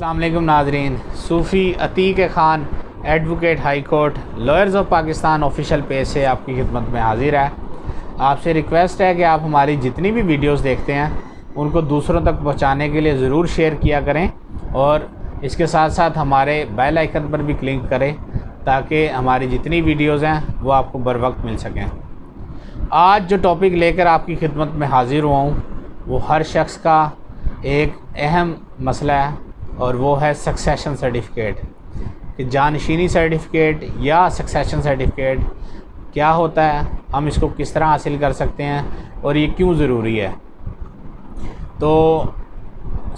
अस्सलाम वालेकुम नाजरीन। Sufi Atiq Khan advocate high court lawyers of Pakistan official page से आपकी खिदमत में हाजिर है। आपसे रिक्वेस्ट है कि आप हमारी जितनी भी वीडियोस देखते हैं उनको दूसरों तक पहुंचाने के लिए ज़रूर शेयर किया करें और इसके साथ साथ हमारे बेल आइकन पर भी क्लिक करें ताकि हमारी जितनी वीडियोज़ हैं वो आपको बर वक्त मिल सकें। आज जो टॉपिक लेकर आपकी खिदमत में हाजिर हुआ हूँ वो हर शख्स का एक अहम मसला है और वो है सक्सेशन सर्टिफिकेट कि जानशीनी सर्टिफिकेट या सक्सेशन सर्टिफिकेट क्या होता है, हम इसको किस तरह हासिल कर सकते हैं और ये क्यों ज़रूरी है। तो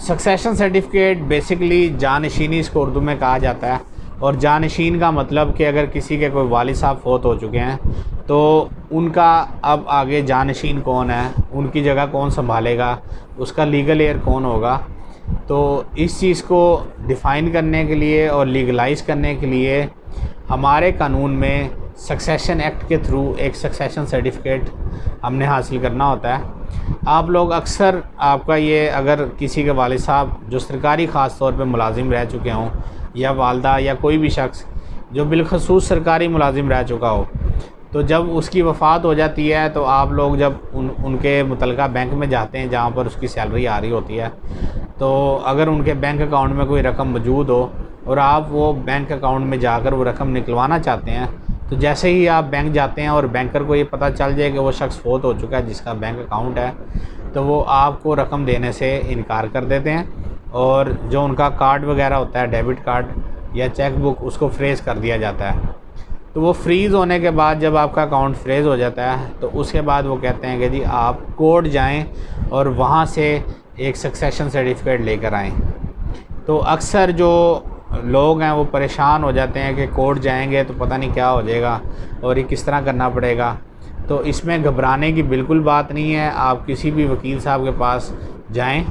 सक्सेशन सर्टिफिकेट बेसिकली जानशीनी इसको उर्दू में कहा जाता है और जानशीन का मतलब कि अगर किसी के कोई वालिद साहब फौत हो चुके हैं तो उनका अब आगे जानशीन कौन है, उनकी जगह कौन संभालेगा, उसका लीगल एयर कौन होगा। तो इस चीज़ को डिफ़ाइन करने के लिए और लीगलाइज़ करने के लिए हमारे कानून में सक्सेशन एक्ट के थ्रू एक सक्सेशन सर्टिफिकेट हमने हासिल करना होता है। आप लोग अक्सर आपका ये अगर किसी के वालिद साहब जो सरकारी ख़ास तौर पे मुलाजिम रह चुके हों या वालदा या कोई भी शख्स जो बिलखसूस सरकारी मुलाजिम रह चुका हो, तो जब उसकी वफ़ात हो जाती है तो आप लोग जब उनके मुतलका बैंक में जाते हैं जहाँ पर उसकी सैलरी आ रही होती है, तो अगर उनके बैंक अकाउंट में कोई रकम मौजूद हो और आप वो बैंक अकाउंट में जाकर वो रकम निकलवाना चाहते हैं, तो जैसे ही आप बैंक जाते हैं और बैंकर को ये पता चल जाए कि वो शख्स फौत हो चुका है जिसका बैंक अकाउंट है, तो वो आपको रकम देने से इनकार कर देते हैं और जो उनका कार्ड वगैरह होता है, डेबिट कार्ड या चेक बुक, उसको फ्रीज़ कर दिया जाता है। तो वो फ्रीज़ होने के बाद जब आपका अकाउंट फ्रीज़ हो जाता है तो उसके बाद वो कहते हैं कि जी आप कोर्ट जाएं और वहाँ से एक सक्सेशन सर्टिफिकेट लेकर आएँ। तो अक्सर जो लोग हैं वो परेशान हो जाते हैं कि कोर्ट जाएंगे तो पता नहीं क्या हो जाएगा और ये किस तरह करना पड़ेगा। तो इसमें घबराने की बिल्कुल बात नहीं है। आप किसी भी वकील साहब के पास जाएं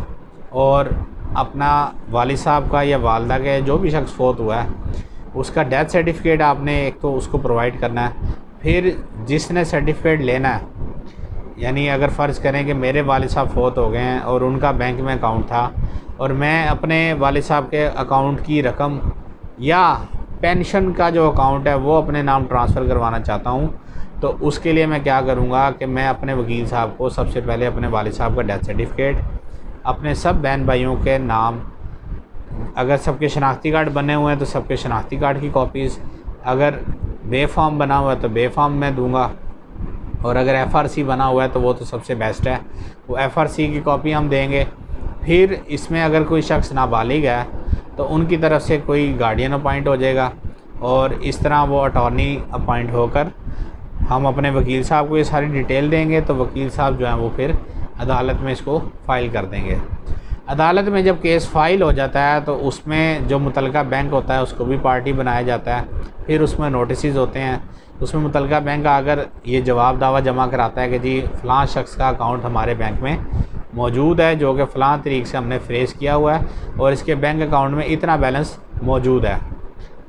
और अपना वालिद साहब का या वालदा का जो भी शख्स फौत हुआ है उसका डेथ सर्टिफिकेट आपने एक तो उसको प्रोवाइड करना है। फिर जिसने सर्टिफिकेट लेना है, यानी अगर फ़र्ज़ करें कि मेरे वालिद साहब फौत हो गए हैं और उनका बैंक में अकाउंट था और मैं अपने वालिद साहब के अकाउंट की रकम या पेंशन का जो अकाउंट है वो अपने नाम ट्रांसफ़र करवाना चाहता हूँ, तो उसके लिए मैं क्या करूँगा कि मैं अपने वकील साहब को सबसे पहले अपने वालिद साहब का डेथ सर्टिफिकेट, अपने सब बहन भाइयों के नाम, अगर सबके शनाख्ती कार्ड बने हुए हैं तो सबके शनाख्ती कार्ड की कॉपीज़, अगर बे फॉर्म बना हुआ है तो बे फॉर्म में दूँगा और अगर FRC बना हुआ है तो वो तो सबसे बेस्ट है, वो FRC की कॉपी हम देंगे। फिर इसमें अगर कोई शख्स नाबालिग है तो उनकी तरफ से कोई गार्डियन अपॉइंट हो जाएगा और इस तरह वो अटॉर्नी अपॉइंट होकर हम अपने वकील साहब को ये सारी डिटेल देंगे, तो वकील साहब जो हैं वो फिर अदालत में इसको फ़ाइल कर देंगे। अदालत में जब केस फ़ाइल हो जाता है तो उसमें जो मुतलका बैंक होता है उसको भी पार्टी बनाया जाता है। फिर उसमें नोटिसेस होते हैं, उसमें मुतलका बैंक अगर ये जवाब दावा जमा कराता है कि जी फ़लाँ शख्स का अकाउंट हमारे बैंक में मौजूद है जो कि फ़लाँ तरीक़ से हमने फ्रेज़ किया हुआ है और इसके बैंक अकाउंट में इतना बैलेंस मौजूद है।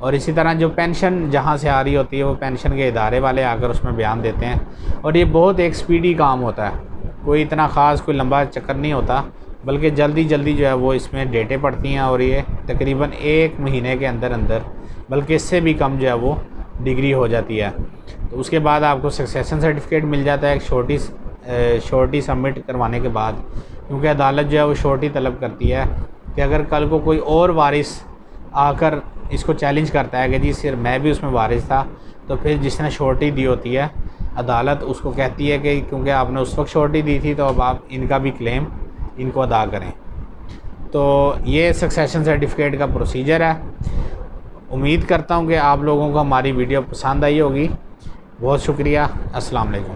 और इसी तरह जो पेंशन जहाँ से आ रही होती है वो पेंशन के इदारे वाले आकर उसमें बयान देते हैं और ये बहुत एक स्पीडी काम होता है, कोई इतना ख़ास कोई लंबा चक्कर नहीं होता, बल्कि जल्दी जल्दी जो है वो इसमें डेटें पड़ती हैं और ये तकरीबन 1 महीने के अंदर अंदर, बल्कि इससे भी कम जो है वो डिग्री हो जाती है। तो उसके बाद आपको सक्सेशन सर्टिफिकेट मिल जाता है एक शॉर्टी सबमिट करवाने के बाद, क्योंकि अदालत जो है वो शॉर्टी तलब करती है कि अगर कल को कोई और वारिस आकर इसको चैलेंज करता है कि जी सिर्फ मैं भी उसमें वारिस था, तो फिर जिसने शॉर्टी दी होती है अदालत उसको कहती है कि क्योंकि आपने उस वक्त शॉर्टी दी थी तो अब आप इनका भी क्लेम इनको अदा करें। तो ये सक्सेशन सर्टिफिकेट का प्रोसीजर है। उम्मीद करता हूँ कि आप लोगों को हमारी वीडियो पसंद आई होगी। बहुत शुक्रिया। अस्सलाम वालेकुम।